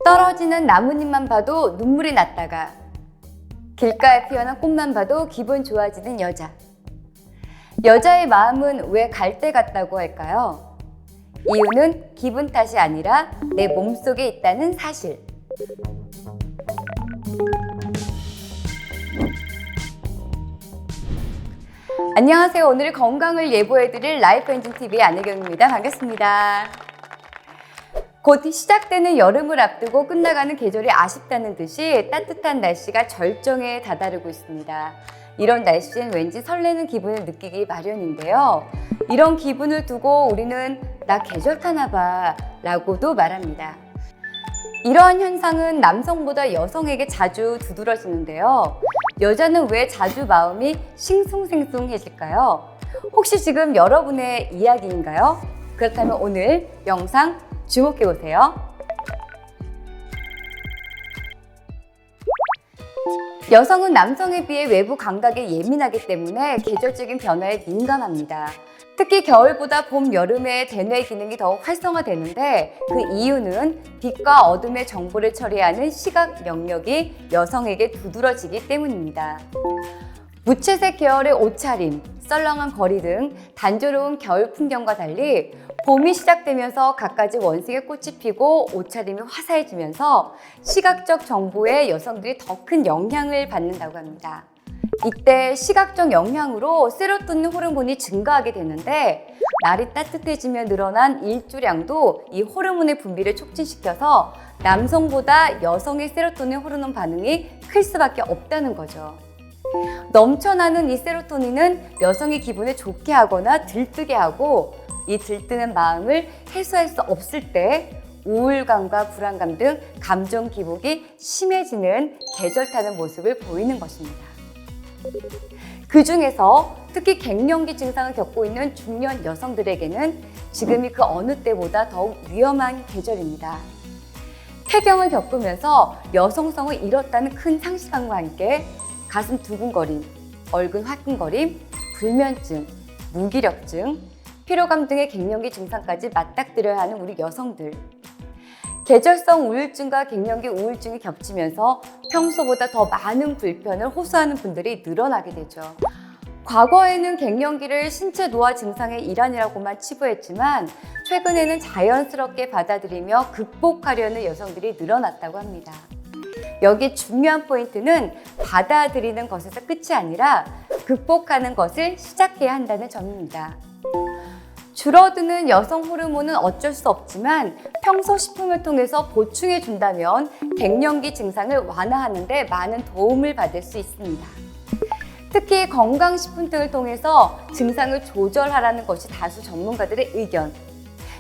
떨어지는 나뭇잎만 봐도 눈물이 났다가 길가에 피어난 꽃만 봐도 기분 좋아지는 여자. 여자의 마음은 왜 갈대 같다고 할까요? 이유는 기분 탓이 아니라 내 몸속에 있다는 사실. 안녕하세요. 오늘 건강을 예보해드릴 라이프엔진TV의 안혜경입니다. 반갑습니다. 곧 시작되는 여름을 앞두고 끝나가는 계절이 아쉽다는 듯이 따뜻한 날씨가 절정에 다다르고 있습니다. 이런 날씨엔 왠지 설레는 기분을 느끼기 마련인데요. 이런 기분을 두고 우리는 나 계절 타나 봐 라고도 말합니다. 이러한 현상은 남성보다 여성에게 자주 두드러지는데요. 여자는 왜 자주 마음이 싱숭생숭해질까요? 혹시 지금 여러분의 이야기인가요? 그렇다면 오늘 영상 주목해보세요. 여성은 남성에 비해 외부 감각에 예민하기 때문에 계절적인 변화에 민감합니다. 특히 겨울보다 봄, 여름에 대뇌 기능이 더욱 활성화되는데 그 이유는 빛과 어둠의 정보를 처리하는 시각 영역이 여성에게 두드러지기 때문입니다. 무채색 계열의 옷차림, 썰렁한 거리 등 단조로운 겨울 풍경과 달리 봄이 시작되면서 갖가지 원색의 꽃이 피고 옷차림이 화사해지면서 시각적 정보에 여성들이 더 큰 영향을 받는다고 합니다. 이때 시각적 영향으로 세로토닌 호르몬이 증가하게 되는데 날이 따뜻해지며 늘어난 일조량도 이 호르몬의 분비를 촉진시켜서 남성보다 여성의 세로토닌 호르몬 반응이 클 수밖에 없다는 거죠. 넘쳐나는 이 세로토닌은 여성의 기분을 좋게 하거나 들뜨게 하고 이 들뜨는 마음을 해소할 수 없을 때 우울감과 불안감 등 감정 기복이 심해지는 계절 타는 모습을 보이는 것입니다. 그 중에서 특히 갱년기 증상을 겪고 있는 중년 여성들에게는 지금이 그 어느 때보다 더욱 위험한 계절입니다. 폐경을 겪으면서 여성성을 잃었다는 큰 상실감과 함께 가슴 두근거림, 얼굴 화끈거림, 불면증, 무기력증, 피로감 등의 갱년기 증상까지 맞닥뜨려야 하는 우리 여성들. 계절성 우울증과 갱년기 우울증이 겹치면서 평소보다 더 많은 불편을 호소하는 분들이 늘어나게 되죠. 과거에는 갱년기를 신체 노화 증상의 일환이라고만 치부했지만 최근에는 자연스럽게 받아들이며 극복하려는 여성들이 늘어났다고 합니다. 여기 중요한 포인트는 받아들이는 것에서 끝이 아니라 극복하는 것을 시작해야 한다는 점입니다. 줄어드는 여성 호르몬은 어쩔 수 없지만 평소 식품을 통해서 보충해 준다면 갱년기 증상을 완화하는 데 많은 도움을 받을 수 있습니다. 특히 건강식품 등을 통해서 증상을 조절하라는 것이 다수 전문가들의 의견.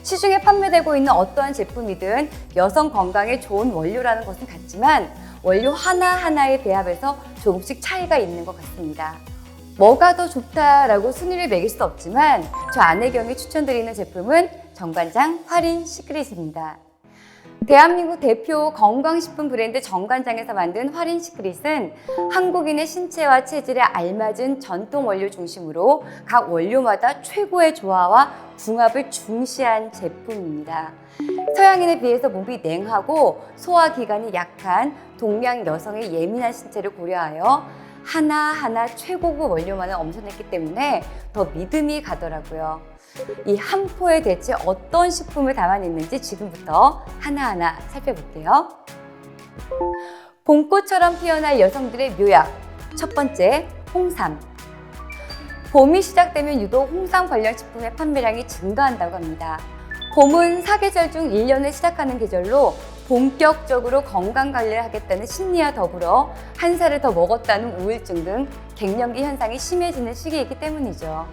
시중에 판매되고 있는 어떠한 제품이든 여성 건강에 좋은 원료라는 것은 같지만 원료 하나하나에 배합해서 조금씩 차이가 있는 것 같습니다. 뭐가 더 좋다라고 순위를 매길 수 없지만 저 안혜경이 추천드리는 제품은 정관장 활인 시크릿입니다. 대한민국 대표 건강식품 브랜드 정관장에서 만든 활인 시크릿은 한국인의 신체와 체질에 알맞은 전통 원료 중심으로 각 원료마다 최고의 조화와 궁합을 중시한 제품입니다. 서양인에 비해서 몸이 냉하고 소화기관이 약한 동양 여성의 예민한 신체를 고려하여 하나하나 최고급 원료만을 엄선했기 때문에 더 믿음이 가더라고요. 이 한 포에 대체 어떤 식품을 담아냈는지 지금부터 하나하나 살펴볼게요. 봄꽃처럼 피어날 여성들의 묘약. 첫 번째, 홍삼. 봄이 시작되면 유독 홍삼 관련 식품의 판매량이 증가한다고 합니다. 봄은 사계절 중 1년을 시작하는 계절로 본격적으로 건강관리를 하겠다는 심리와 더불어 한 살을 더 먹었다는 우울증 등 갱년기 현상이 심해지는 시기이기 때문이죠.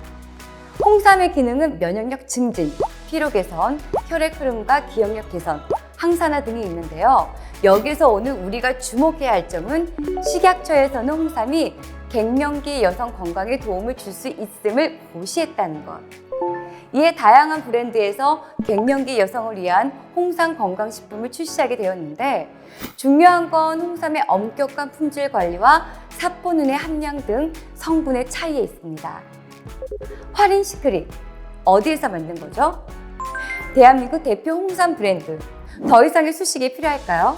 홍삼의 기능은 면역력 증진, 피로 개선, 혈액 흐름과 기억력 개선, 항산화 등이 있는데요. 여기서 오늘 우리가 주목해야 할 점은 식약처에서는 홍삼이 갱년기 여성 건강에 도움을 줄 수 있음을 고시했다는 것. 이에 다양한 브랜드에서 갱년기 여성을 위한 홍삼 건강식품을 출시하게 되었는데 중요한 건 홍삼의 엄격한 품질 관리와 사포닌의 함량 등 성분의 차이에 있습니다. 활인 시크릿, 어디에서 만든 거죠? 대한민국 대표 홍삼 브랜드 더 이상의 수식이 필요할까요?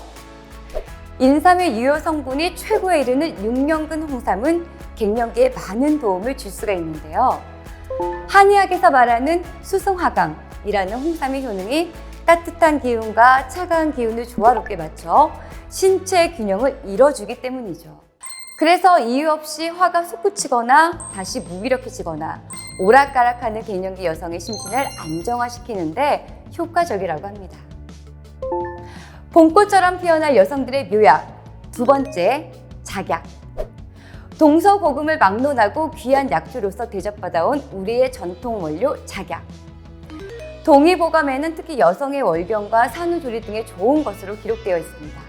인삼의 유효 성분이 최고에 이르는 6년근 홍삼은 갱년기에 많은 도움을 줄 수가 있는데요. 한의학에서 말하는 수승화강이라는 홍삼의 효능이 따뜻한 기운과 차가운 기운을 조화롭게 맞춰 신체 균형을 이뤄주기 때문이죠. 그래서 이유 없이 화가 솟구치거나 다시 무기력해지거나 오락가락하는 갱년기 여성의 심신을 안정화시키는데 효과적이라고 합니다. 봄꽃처럼 피어날 여성들의 묘약, 두 번째, 작약. 동서고금을 막론하고 귀한 약주로서 대접받아온 우리의 전통 원료 작약. 동의보감에는 특히 여성의 월경과 산후조리 등에 좋은 것으로 기록되어 있습니다.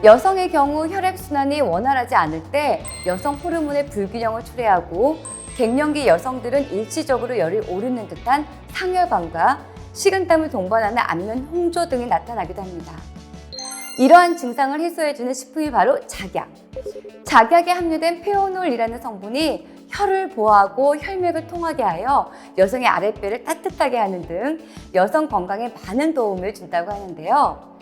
여성의 경우 혈액순환이 원활하지 않을 때 여성 호르몬의 불균형을 초래하고 갱년기 여성들은 일시적으로 열이 오르는 듯한 상열감과 식은땀을 동반하는 안면 홍조 등이 나타나기도 합니다. 이러한 증상을 해소해주는 식품이 바로 작약. 작약에 함유된 페오놀이라는 성분이 혈을 보호하고 혈맥을 통하게 하여 여성의 아랫배를 따뜻하게 하는 등 여성 건강에 많은 도움을 준다고 하는데요.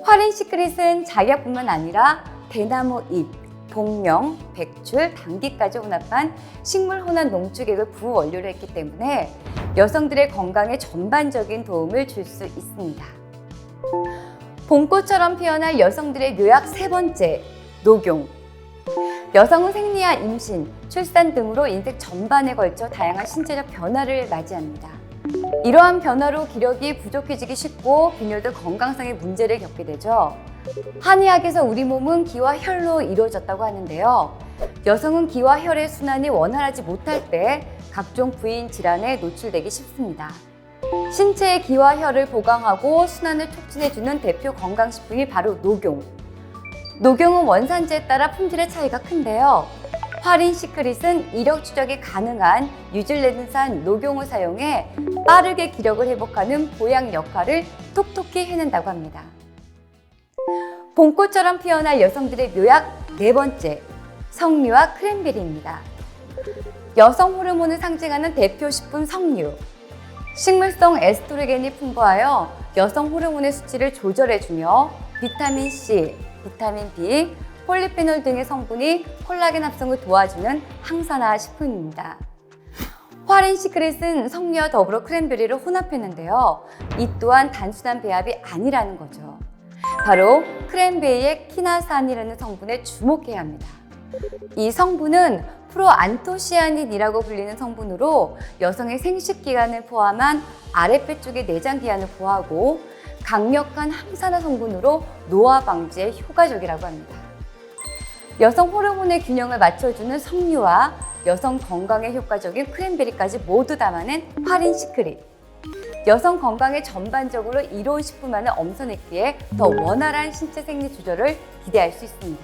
화린 시크릿은 작약뿐만 아니라 대나무 잎, 동령, 백출, 당귀까지 혼합한 식물 혼합 농축액을 부원료로 했기 때문에 여성들의 건강에 전반적인 도움을 줄 수 있습니다. 봄꽃처럼 피어날 여성들의 묘약 세 번째, 녹용. 여성은 생리와 임신, 출산 등으로 인생 전반에 걸쳐 다양한 신체적 변화를 맞이합니다. 이러한 변화로 기력이 부족해지기 쉽고 빈혈도 건강상의 문제를 겪게 되죠. 한의학에서 우리 몸은 기와 혈로 이루어졌다고 하는데요. 여성은 기와 혈의 순환이 원활하지 못할 때 각종 부인 질환에 노출되기 쉽습니다. 신체의 기와 혈을 보강하고 순환을 촉진해주는 대표 건강식품이 바로 녹용. 녹용은 원산지에 따라 품질의 차이가 큰데요. 화린 시크릿은 이력 추적이 가능한 뉴질랜드산 녹용을 사용해 빠르게 기력을 회복하는 보양 역할을 톡톡히 해낸다고 합니다. 봄꽃처럼 피어날 여성들의 묘약 네 번째, 석류와 크랜베리입니다. 여성 호르몬을 상징하는 대표 식품 석류. 식물성 에스트로겐이 풍부하여 여성 호르몬의 수치를 조절해주며 비타민 C, 비타민 B, 폴리페놀 등의 성분이 콜라겐 합성을 도와주는 항산화 식품입니다. 화린 시크릿은 석류와 더불어 크랜베리를 혼합했는데요. 이 또한 단순한 배합이 아니라는 거죠. 바로 크랜베리의 키나산이라는 성분에 주목해야 합니다. 이 성분은 프로안토시아닌이라고 불리는 성분으로 여성의 생식기관을 포함한 아랫배 쪽의 내장기관을 보호하고 강력한 항산화 성분으로 노화 방지에 효과적이라고 합니다. 여성 호르몬의 균형을 맞춰주는 석류와 여성 건강에 효과적인 크랜베리까지 모두 담아낸 화린 시크릿. 여성 건강에 전반적으로 이로운 식품만을 엄선했기에 더 원활한 신체 생리 조절을 기대할 수 있습니다.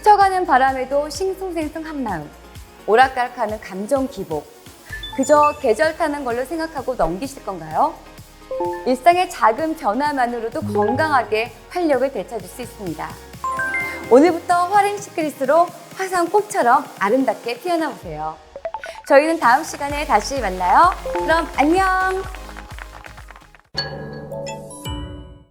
스쳐가는 바람에도 싱숭생숭 한마음, 오락가락하는 감정 기복, 그저 계절 타는 걸로 생각하고 넘기실 건가요? 일상의 작은 변화만으로도 건강하게 활력을 되찾을 수 있습니다. 오늘부터 화린 시크릿으로 화사한 꽃처럼 아름답게 피어나 보세요. 저희는 다음 시간에 다시 만나요. 그럼 안녕!